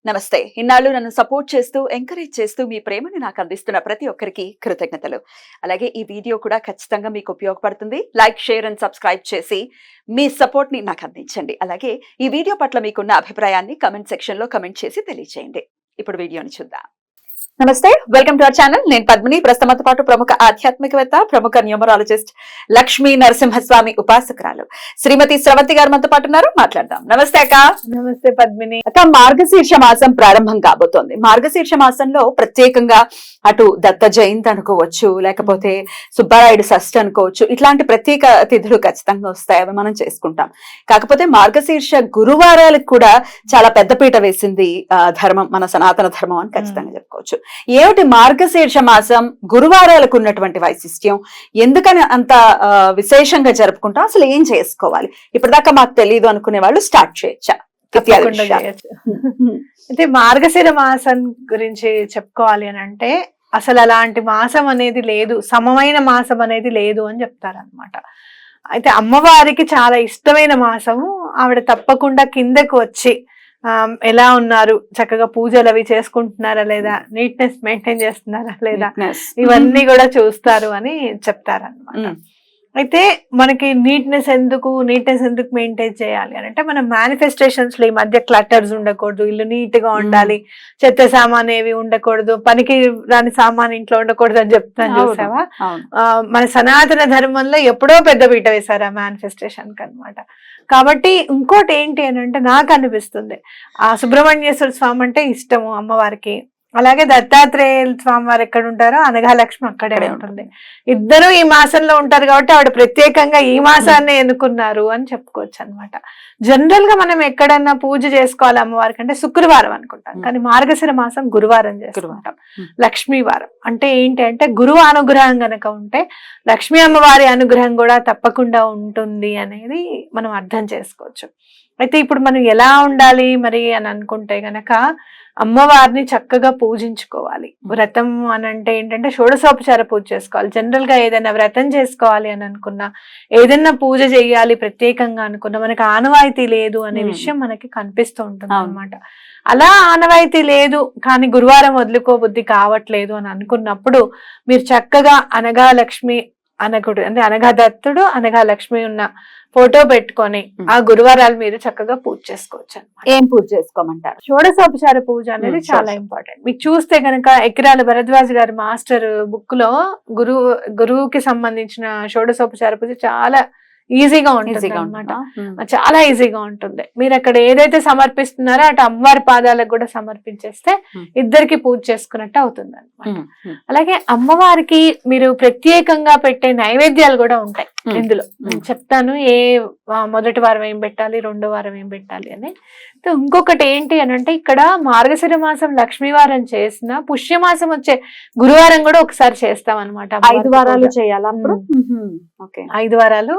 నమస్తే. ఇన్నాళ్ళు నన్ను సపోర్ట్ చేస్తూ, ఎంకరేజ్ చేస్తూ మీ ప్రేమని నాకు అందిస్తున్న ప్రతి ఒక్కరికి కృతజ్ఞతలు. అలాగే ఈ వీడియో కూడా ఖచ్చితంగా మీకు ఉపయోగపడుతుంది. లైక్, షేర్ అండ్ సబ్స్క్రైబ్ చేసి మీ సపోర్ట్‌ని నాకు అందించండి. అలాగే ఈ వీడియో పట్ల మీకున్న అభిప్రాయాన్ని కామెంట్ సెక్షన్‌లో కామెంట్ చేసి తెలియజేయండి. ఇప్పుడు వీడియోని చూద్దాం. నమస్తే, వెల్కమ్ టు అవర్ ఛానల్. నేను పద్మిని. ప్రస్తుతంతో పాటు ప్రముఖ ఆధ్యాత్మికవేత్త, ప్రముఖ న్యూమరాలజిస్ట్, లక్ష్మీ నరసింహస్వామి ఉపాసకురాలు శ్రీమతి స్రవంతి గారు మనతో పాటు ఉన్నారు. మాట్లాడదాం. నమస్తే అక్క. నమస్తే పద్మిని. అక్క, మార్గశీర్ష మాసం ప్రారంభం కాబోతోంది. మార్గశీర్ష మాసంలో ప్రత్యేకంగా అటు దత్త జయంతి అనుకోవచ్చు, లేకపోతే సుబ్బారాయుడు షష్ఠి అనుకోవచ్చు, ఇట్లాంటి ప్రత్యేక తిథులు ఖచ్చితంగా వస్తాయి. అవి మనం చేసుకుంటాం. కాకపోతే మార్గశీర్ష గురువారాలకు కూడా చాలా పెద్దపీట వేసింది ధర్మం, మన సనాతన ధర్మం అని ఖచ్చితంగా చెప్పుకోవచ్చు. ఏమిటి మార్గశీర్ష మాసం గురువారాలకు ఉన్నటువంటి వైశిష్ట్యం? ఎందుకని అంత విశేషంగా జరుపుకుంటాం? అసలు ఏం చేసుకోవాలి? ఇప్పటిదాకా మాకు తెలియదు అనుకునే వాళ్ళు స్టార్ట్ చేయొచ్చా? అయితే మార్గశిర మాసం గురించి చెప్పుకోవాలి అని అంటే, అసలు అలాంటి మాసం అనేది లేదు, సమమైన మాసం అనేది లేదు అని చెప్తారనమాట. అయితే అమ్మవారికి చాలా ఇష్టమైన మాసము. ఆవిడ తప్పకుండా కిందకు వచ్చి ఎలా ఉన్నారు, చక్కగా పూజలు అవి చేసుకుంటున్నారా లేదా, నీట్నెస్ మెయింటైన్ చేస్తున్నారా లేదా, ఇవన్నీ కూడా చూస్తారు అని చెప్తారనమాట. అయితే మనకి నీట్నెస్ ఎందుకు మెయింటైన్ చేయాలి అని అంటే, మనం మేనిఫెస్టేషన్స్ లో ఈ మధ్య క్లటర్స్ ఉండకూడదు, ఇల్లు నీట్ గా ఉండాలి, చెత్త సామాన్ ఏవి ఉండకూడదు, పనికి రాని సామాన్ ఇంట్లో ఉండకూడదు అని చెప్తాను, చూసావా? మన సనాతన ధర్మంలో ఎప్పుడో పెద్ద పీట వేశారు ఆ మేనిఫెస్టేషన్ కి అనమాట. కాబట్టి ఇంకోటి ఏంటి అని అంటే, నాకు అనిపిస్తుంది ఆ సుబ్రహ్మణ్యేశ్వర స్వామి అంటే ఇష్టము అమ్మవారికి. అలాగే దత్తాత్రేయ స్వామి వారు ఎక్కడ ఉంటారో అనఘాలక్ష్మి అక్కడే ఉంటుంది. ఇద్దరు ఈ మాసంలో ఉంటారు కాబట్టి ఆవిడ ప్రత్యేకంగా ఈ మాసాన్ని ఎన్నుకున్నారు అని చెప్పుకోవచ్చు అనమాట. జనరల్ గా మనం ఎక్కడన్నా పూజ చేసుకోవాలి అమ్మవారికి అంటే శుక్రవారం అనుకుంటాం, కానీ మార్గశిర మాసం గురువారం చేసుకుంటాం. లక్ష్మీవారం అంటే ఏంటి అంటే, గురువు అనుగ్రహం గనక ఉంటే లక్ష్మీ అమ్మవారి అనుగ్రహం కూడా తప్పకుండా ఉంటుంది అనేది మనం అర్థం చేసుకోవచ్చు. అయితే ఇప్పుడు మనం ఎలా ఉండాలి మరి అని అనుకుంటే గనక, అమ్మవారిని చక్కగా పూజించుకోవాలి. వ్రతం అని అంటే ఏంటంటే షోడశోపచార పూజ చేసుకోవాలి. జనరల్ గా ఏదైనా వ్రతం చేసుకోవాలి అని అనుకున్నా, ఏదైనా పూజ చేయాలి ప్రత్యేకంగా అనుకున్నా, మనకి ఆనవాయితీ లేదు అనే విషయం మనకి కనిపిస్తూ ఉంటుంది అనమాట. అలా ఆనవాయితీ లేదు కానీ గురువారం వదులుకోబుద్ధి కావట్లేదు అని అనుకున్నప్పుడు, మీరు చక్కగా అనగా లక్ష్మి అనకుడు అంటే అనగా దత్తుడు అనగా లక్ష్మి ఉన్న ఫోటో పెట్టుకొని ఆ గురువారాలు మీరు చక్కగా పూజ చేసుకోవచ్చు అనమాట. ఏం పూజ చేసుకోమంటారు? షోడశోపచార పూజ అనేది చాలా ఇంపార్టెంట్. మీకు చూస్తే గనక ఎకిరాల భరద్వాజ్ గారి మాస్టర్ బుక్ లో గురువుకి సంబంధించిన షోడశోపచార పూజ చాలా ఈజీగా ఉంటుంది అనమాట. చాలా ఈజీగా ఉంటుంది. మీరు అక్కడ ఏదైతే సమర్పిస్తున్నారో అటు అమ్మవారి పాదాలకు కూడా సమర్పించేస్తే ఇద్దరికి పూజ చేసుకున్నట్టు అవుతుంది అనమాట. అలాగే అమ్మవారికి మీరు ప్రత్యేకంగా పెట్టే నైవేద్యాలు కూడా ఉంటాయి ఇందులో. చెప్తాను మొదటి వారం ఏం పెట్టాలి, రెండో వారం ఏం పెట్టాలి అని. ఇంకొకటి ఏంటి అని అంటే, ఇక్కడ మార్గశిర మాసం లక్ష్మీవారం చేసిన పుష్యమాసం వచ్చే గురువారం కూడా ఒకసారి చేస్తాం అనమాట. 5 వారాలు చేయాలి. 5 వారాలు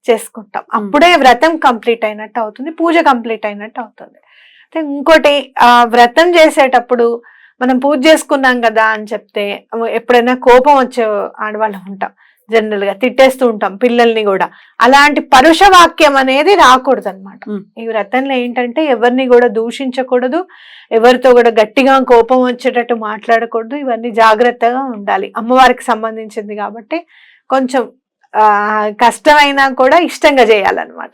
చేసుకుంటాం. అప్పుడే వ్రతం కంప్లీట్ అయినట్టు అవుతుంది, పూజ కంప్లీట్ అయినట్టు అవుతుంది. ఇంకోటి, వ్రతం చేసేటప్పుడు మనం పూజ చేసుకున్నాం కదా అని చెప్తే ఎప్పుడైనా కోపం వచ్చే ఆడవాళ్ళం ఉంటాం, జనరల్ గా తిట్టేస్తూ ఉంటాం పిల్లల్ని కూడా. అలాంటి పరుష వాక్యం అనేది రాకూడదు అనమాట. ఈ వ్రతంలో ఏంటంటే ఎవరిని కూడా దూషించకూడదు, ఎవరితో కూడా గట్టిగా కోపం వచ్చేటట్టు మాట్లాడకూడదు. ఇవన్నీ జాగ్రత్తగా ఉండాలి. అమ్మవారికి సంబంధించింది కాబట్టి కొంచెం కష్టమైనా కూడా ఇష్టంగా చేయాలన్నమాట.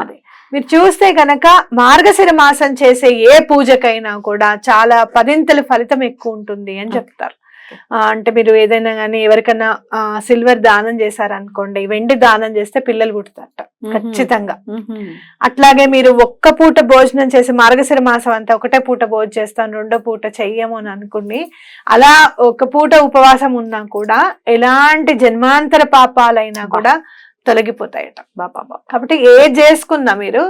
అదే మీరు చూస్తే కనుక మార్గశిర మాసం చేసే ఏ పూజకైనా కూడా చాలా 10ంతల ఫలితం ఎక్కువ ఉంటుంది అని చెప్తారు. అంటే మీరు ఏదైనా కానీ ఎవరికైనా సిల్వర్ దానం చేశారనుకోండి, వెండి దానం చేస్తే పిల్లలు పుడతారట ఖచ్చితంగా. అట్లాగే మీరు ఒక్క పూట భోజనం చేసి, మార్గశిర మాసం అంతా ఒకటే పూట భోజనం చేస్తాను, రెండో పూట చెయ్యము అని అనుకుని అలా ఒక పూట ఉపవాసం ఉన్నా కూడా ఎలాంటి జన్మాంతర పాపాలైనా కూడా తొలగిపోతాయట బాబా. కాబట్టి ఏది చేసుకున్నా మీరు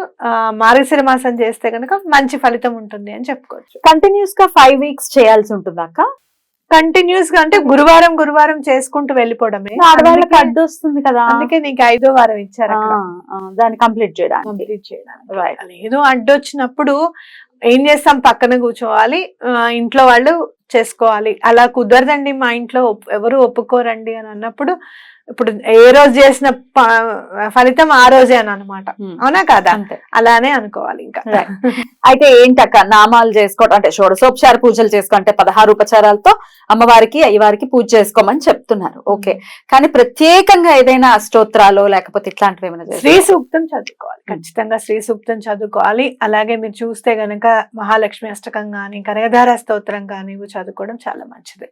మార్గశిర మాసం చేస్తే కనుక మంచి ఫలితం ఉంటుంది అని చెప్పుకోవచ్చు. కంటిన్యూస్ గా 5 వీక్స్ చేయాల్సి ఉంటుంది అక్క? కంటిన్యూస్ గా అంటే గురువారం చేసుకుంటూ వెళ్ళిపోవడమే. ఆడవాళ్ళకి అడ్డు వస్తుంది కదా, అందుకే నీకు 5వ వారం ఇచ్చారు దాన్ని కంప్లీట్ చేయడానికి. లేదు, అడ్డు వచ్చినప్పుడు ఏం చేస్తాం, పక్కన కూర్చోవాలి, ఇంట్లో వాళ్ళు చేసుకోవాలి. అలా కుదరదండి, మా ఇంట్లో ఎవరు ఒప్పుకోరండి అని అన్నప్పుడు ఇప్పుడు ఏ రోజు చేసిన ఫలితం ఆ రోజే అని అనమాట. అవునా కదా? అంతే. అలానే అనుకోవాలి ఇంకా. అయితే ఏంటక్క నామాలు చేసుకోవడం అంటే షోడశోపచార పూజలు అంటే 16 ఉపచారాలతో అమ్మవారికి అయ్యవారికి పూజ చేసుకోమని చెప్తున్నారు. ఓకే, కానీ ప్రత్యేకంగా ఏదైనా అష్టోత్తరాలు లేకపోతే ఇట్లాంటివి ఏమైనా శ్రీ సూక్తం చదువుకోవాలి, ఖచ్చితంగా శ్రీ సూక్తం చదువుకోవాలి. అలాగే మీరు చూస్తే గనక మహాలక్ష్మి అష్టకం గాని కనకధార స్తోత్రం గాని ఇవి చదువుకోవడం చాలా మంచిది.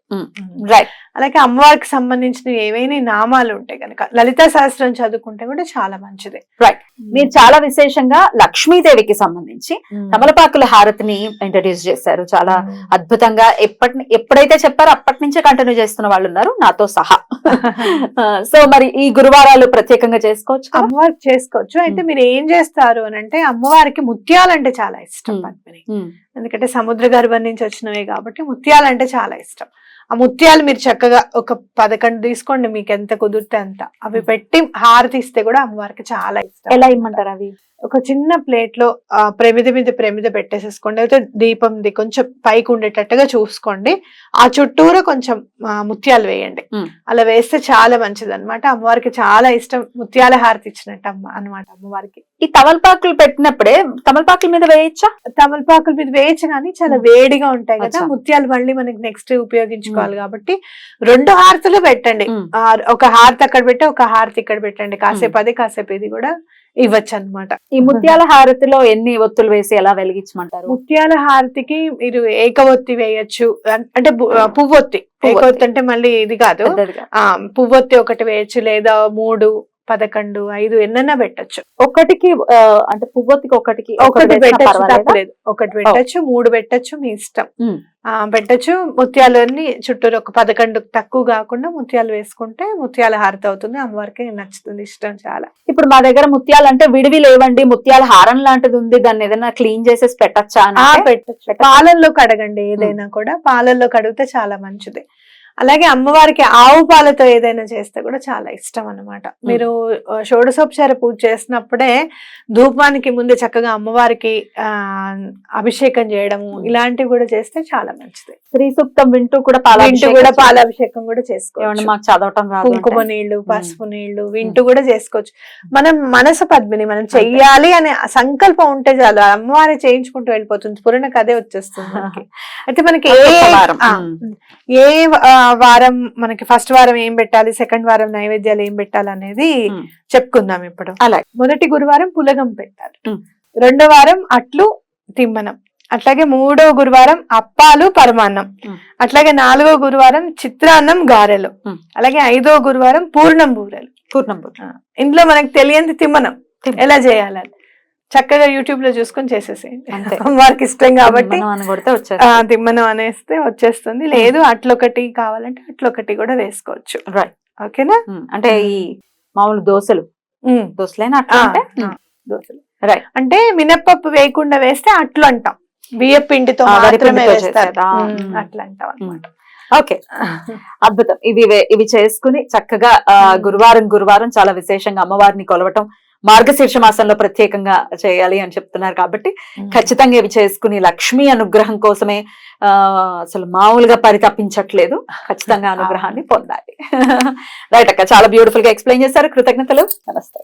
రైట్. అలాగే అమ్మవారికి సంబంధించిన ఏవైనా నామాలు ఉంటాయి గనక లలితా సహస్రం చదువుకుంటే కూడా చాలా మంచిది. రైట్. మీరు చాలా విశేషంగా లక్ష్మీదేవికి సంబంధించి తమలపాకుల హారతిని ఇంట్రడ్యూస్ చేశారు. చాలా అద్భుతంగా ఎప్పుడైతే చెప్పారో అప్పటి నుంచే కంటిన్యూ చేస్తున్న వాళ్ళు ఉన్నారు, నాతో సహా. సో మరి ఈ గురువారాలు ప్రత్యేకంగా చేసుకోవచ్చు, అమ్మవారికి చేసుకోవచ్చు. అయితే మీరు ఏం చేస్తారు అని అంటే, అమ్మవారికి ముత్యాలంటే చాలా ఇష్టం పద్మిని. ఎందుకంటే సముద్ర గర్భం నుంచి వచ్చినవే కాబట్టి ముత్యాలంటే చాలా ఇష్టం. ఆ ముత్యాలు మీరు చక్కగా ఒక 11 తీసుకోండి, మీకు ఎంత కుదిరితే అంత. అవి పెట్టి హారతి ఇస్తే కూడా అమ్మవారికి చాలా ఇష్టం. ఎలా ఇమ్మంటారు అవి? ఒక చిన్న ప్లేట్ లో ప్రమిద పెట్టేసేసుకోండి. అయితే దీపంది కొంచెం పైకి ఉండేటట్టుగా చూసుకోండి. ఆ చుట్టూరా కొంచెం ముత్యాలు వేయండి. అలా వేస్తే చాలా మంచిది అనమాట. అమ్మవారికి చాలా ఇష్టం, ముత్యాల హారతి ఇచ్చినట్టు అనమాట అమ్మవారికి. ఈ తమలపాకులు పెట్టినప్పుడే తమలపాకుల మీద వేయచ్చా? తమలపాకుల మీద వేయచ్చు, కానీ చాలా వేడిగా ఉంటాయి కదా ముత్యాలు, మళ్ళీ మనకి నెక్స్ట్ ఉపయోగించుకోవాలి కాబట్టి 2 హారతులు పెట్టండి. ఒక హారతి అక్కడ పెట్టి ఒక హారతి ఇక్కడ పెట్టండి. కాసేపు అది కాసేపు ఇది కూడా ఇవ్వచ్చు అనమాట. ఈ ముత్యాల హారతిలో ఎన్ని ఒత్తులు వేసి ఎలా వెలిగించమంటారు? ముత్యాల హారతికి మీరు ఏకవొత్తి వేయచ్చు, అంటే పువ్వొత్తి. ఏకవొత్తి అంటే మళ్ళీ ఇది కాదు, పువ్వొత్తి ఒకటి వేయచ్చు, లేదా 3, 11, 5 ఎన్నైనా పెట్టచ్చు. ఒకటికి అంటే పువ్వొత్తికి ఒకటి పెట్టచ్చు, తప్పలేదు. ఒకటి పెట్టచ్చు, 3 పెట్టచ్చు, మీ ఇష్టం. పెట్టచ్చు. ముత్యాలు అన్ని చుట్టూరు ఒక 11 తక్కువ కాకుండా ముత్యాలు వేసుకుంటే ముత్యాల హారతి అవుతుంది. అమ్మవారికి నచ్చుతుంది, ఇష్టం చాలా. ఇప్పుడు మా దగ్గర ముత్యాలు అంటే విడివి లేవండి, ముత్యాల హారం లాంటిది ఉంది, దాన్ని ఏదైనా క్లీన్ చేసేసి పెట్టచ్చా? పెట్టచ్చు. పాలల్లో కడగండి, ఏదైనా కూడా పాలల్లో కడిగితే చాలా మంచిది. అలాగే అమ్మవారికి ఆవు పాలతో ఏదైనా చేస్తే కూడా చాలా ఇష్టం అన్నమాట. మీరు షోడశోపచార పూజ చేసినప్పుడే ధూపానికి ముందే చక్కగా అమ్మవారికి అభిషేకం చేయడము ఇలాంటివి కూడా చేస్తే చాలా మంచిది. శ్రీ సూక్తం వింటూ కూడా పాలాభిషేకం కూడా చేసుకోవచ్చు. మాకు చదవటం రాదు, కుంకుమ నీళ్లు, పసుపు నీళ్లు వింటూ కూడా చేసుకోవచ్చు. మనం మనసు పద్మిని మనం చెయ్యాలి అనే సంకల్పం ఉంటే చాలు, అమ్మవారి చేయించుకుంటూ వెళ్ళిపోతుంది, పూర్ణకు అదే వచ్చేస్తుంది. అయితే మనకి ఏ వారం మనకి ఫస్ట్ వారం ఏం పెట్టాలి, సెకండ్ వారం నైవేద్యాలు ఏం పెట్టాలి అనేది చెప్పుకుందాం ఇప్పుడు. అలాగే మొదటి గురువారం పులగం పెట్టాలి, 2వ వారం అట్లు తిమ్మనం, అట్లాగే 3వ గురువారం అప్పాలు పరమాన్నం, అట్లాగే 4వ గురువారం చిత్రాన్నం గారెలు, అలాగే 5వ గురువారం పూర్ణం బూరెలు. ఇంట్లో మనకి తెలియంది తిమ్మనం ఎలా చేయాలని చక్కగా యూట్యూబ్ లో చూసుకొని చేసేసేయండి. అమ్మవారికి ఇష్టం కాబట్టి తిమ్మనం అనేస్తే వచ్చేస్తుంది. లేదు అట్లొకటి కావాలంటే అట్లొకటి కూడా వేసుకోవచ్చు. ఓకేనా? అంటే ఈ మామూలు దోశలు అంటే మినప్పప్పు వేయకుండా వేస్తే అట్లు అంటాం, బియ్య పిండితో మాత్రమే వేస్తారు, అట్లా అంటాం అన్నమాట. ఓకే, అద్భుతం. ఇవి చేసుకుని చక్కగా గురువారం చాలా విశేషంగా అమ్మవారిని కొలవటం మార్గశీర్ష మాసంలో ప్రత్యేకంగా చేయాలి అని చెప్తున్నారు కాబట్టి ఖచ్చితంగా ఇవి చేసుకుని లక్ష్మీ అనుగ్రహం కోసమే అసలు మామూలుగా పరితపించట్లేదు, ఖచ్చితంగా అనుగ్రహాన్ని పొందాలి. రైట్ అక్క, చాలా బ్యూటిఫుల్ గా ఎక్స్ప్లెయిన్ చేశారు. కృతజ్ఞతలు. నమస్తే.